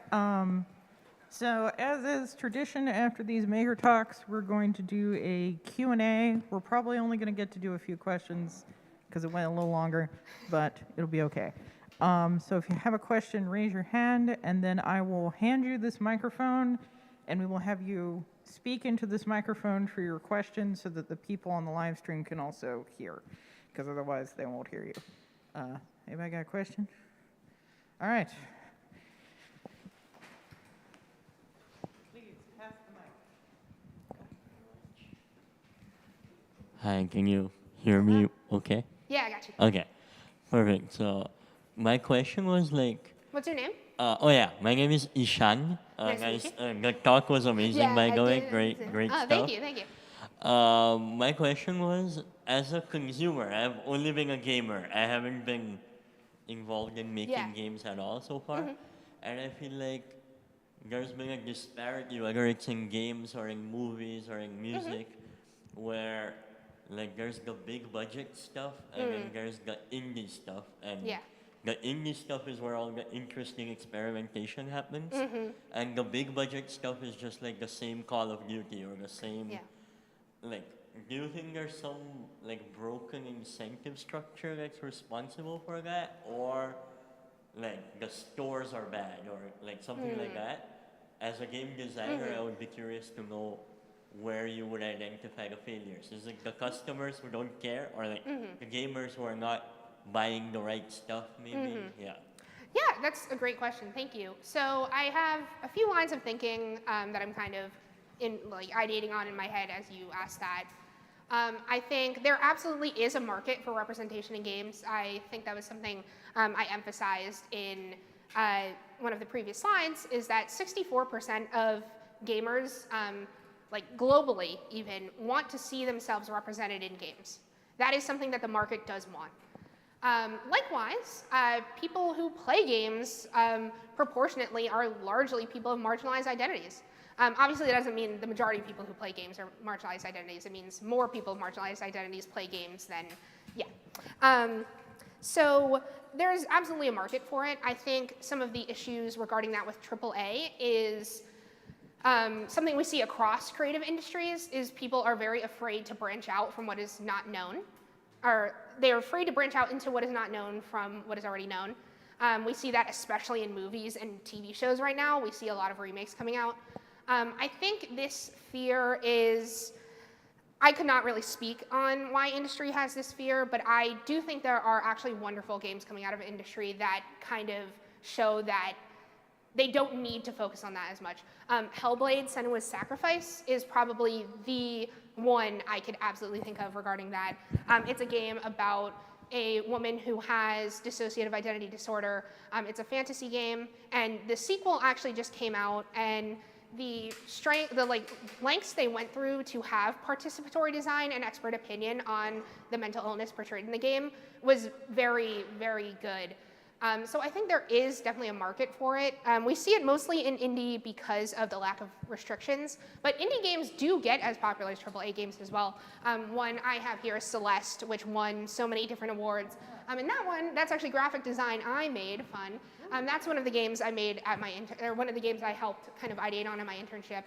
So as is tradition after these Maker Talks, we're going to do a Q&A. We're probably only going to get to do a few questions because it went a little longer, but it'll be okay. So if you have a question, raise your hand, and then I will hand you this microphone, and we will have you speak into this microphone for your question so that the people on the live stream can also hear, because otherwise they won't hear you. Anybody got a question? All right. Please, pass the mic. Hi, can you hear me okay? Yeah, I got you. Okay, perfect. So my question was like, What's your name? my name is Ishan. Nice to Guys, meet the talk was amazing, Yeah, by I the way. did. Great Oh, stuff. thank you, thank you. My question was, as a consumer, I've only been a gamer. I haven't been involved in making Yeah. games at all so far. And I feel like there's been a disparity, whether it's in games or in movies or in music, where like there's the big budget stuff and then there's the indie stuff. And Yeah. the indie stuff is where all the interesting experimentation happens. And the big budget stuff is just like the same Call of Duty or the same, Yeah. like, do you think there's some like broken incentive structure that's responsible for that? Or like the stores are bad or like something like that? As a game designer, I would be curious to know where you would identify the failures. Is it the customers who don't care or like the gamers who are not buying the right stuff maybe? Yeah. Yeah, that's a great question. Thank you. So I have a few lines of thinking that I'm kind of ideating on in my head as you asked that. I think there absolutely is a market for representation in games. I think that was something I emphasized in one of the previous slides, is that 64% of gamers, like globally even, want to see themselves represented in games. That is something that the market does want. Likewise, people who play games proportionately are largely people of marginalized identities. Obviously, that doesn't mean the majority of people who play games are marginalized identities. It means more people of marginalized identities play games than, yeah. So there's absolutely a market for it. I think some of the issues regarding that with AAA is something we see across creative industries is people are very afraid to branch out from what is not known. Or they're afraid to branch out into what is not known from what is already known. We see that especially in movies and TV shows right now. We see a lot of remakes coming out. I think this fear is, I could not really speak on why industry has this fear, but I do think there are actually wonderful games coming out of industry that kind of show that they don't need to focus on that as much. Hellblade: Senua's Sacrifice is probably the one I could absolutely think of regarding that. It's a game about a woman who has dissociative identity disorder. It's a fantasy game, and the sequel actually just came out, and the lengths they went through to have participatory design and expert opinion on the mental illness portrayed in the game was very, very good. So I think there is definitely a market for it. We see it mostly in indie because of the lack of restrictions, but indie games do get as popular as AAA games as well. One I have here is Celeste, which won so many different awards. And that one, that's actually graphic design I made, fun. That's one of the games I made at my, or one of the games I helped kind of ideate on in my internship.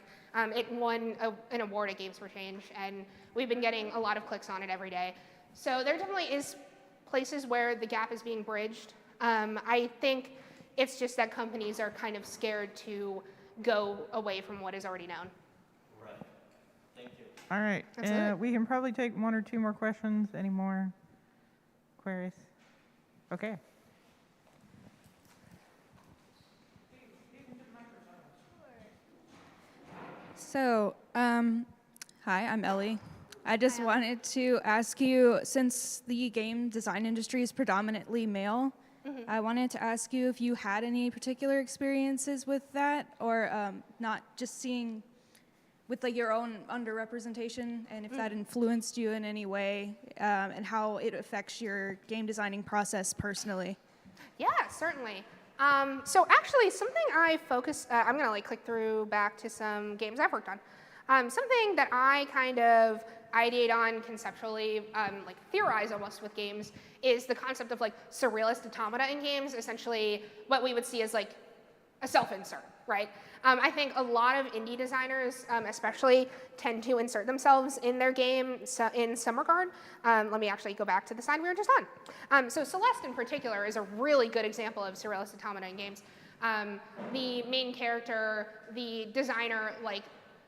It won an award at Games for Change, and we've been getting a lot of clicks on it every day. So there definitely is places where the gap is being bridged. I think it's just that companies are kind of scared to go away from what is already known. Right. Thank you. All right. Absolutely. We can probably take one or two more questions. Any more queries? Okay. So, hi, I'm Ellie. I just wanted to ask you, since the game design industry is predominantly male, I wanted to ask you if you had any particular experiences with that, or not just seeing with like your own underrepresentation, and if that influenced you in any way, and how it affects your game designing process personally. Yeah, certainly. So actually, something I focus, I'm gonna click through back to some games I've worked on. Something that I kind of ideate on conceptually, theorize almost with games, is the concept of surrealist automata in games, essentially what we would see as a self-insert, right? I think a lot of indie designers, especially, tend to insert themselves in their game in some regard. Let me actually go back to the slide we were just on. So Celeste in particular is a really good example of surrealist automata in games. The main character, the designer,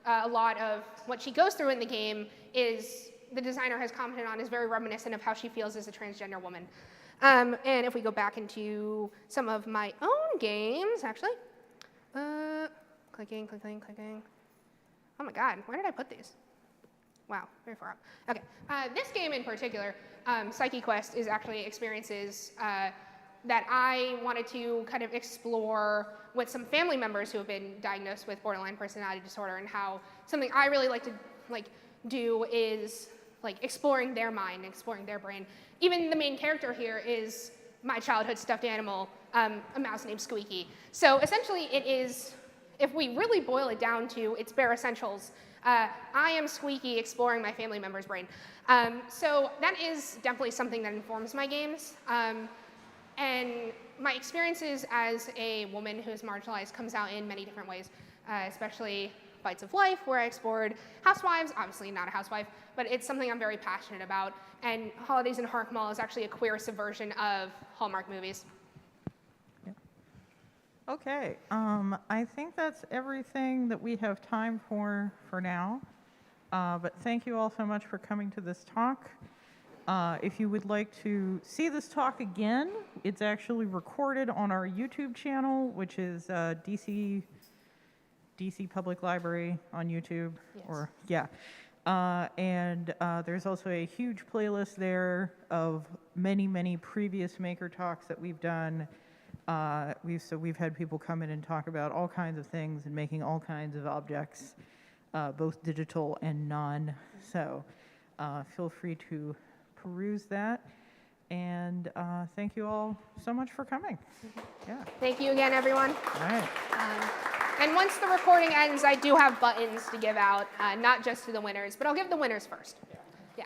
a lot of what she goes through in the game is, the designer has commented on, is very reminiscent of how she feels as a transgender woman. And if we go back into some of my own games, actually, clicking. Oh my God, where did I put these? Wow, very far up. Okay, this game in particular, Psyche Quest, is actually experiences that I wanted to kind of explore with some family members who have been diagnosed with borderline personality disorder, and how something I really like to do is exploring their mind, exploring their brain. Even the main character here is my childhood stuffed animal, a mouse named Squeaky. So essentially it is, if we really boil it down to its bare essentials, I am Squeaky exploring my family member's brain. So that is definitely something that informs my games. And my experiences as a woman who is marginalized comes out in many different ways, especially Bites of Life, where I explored housewives, obviously not a housewife, but it's something I'm very passionate about. And Holidays in Harkmall is actually a queer subversion of Hallmark movies. Okay, I think that's everything that we have time for now. But thank you all so much for coming to this talk. If you would like to see this talk again, it's actually recorded on our YouTube channel, which is DC Public Library on YouTube. Yes. Or yeah. And there's also a huge playlist there of many previous Maker Talks that we've done. We've had people come in and talk about all kinds of things and making all kinds of objects, both digital and non. So feel free to peruse that. And thank you all so much for coming. Yeah. Thank you again, everyone. All right. And once the recording ends, I do have buttons to give out, not just to the winners, but I'll give the winners first. Yeah.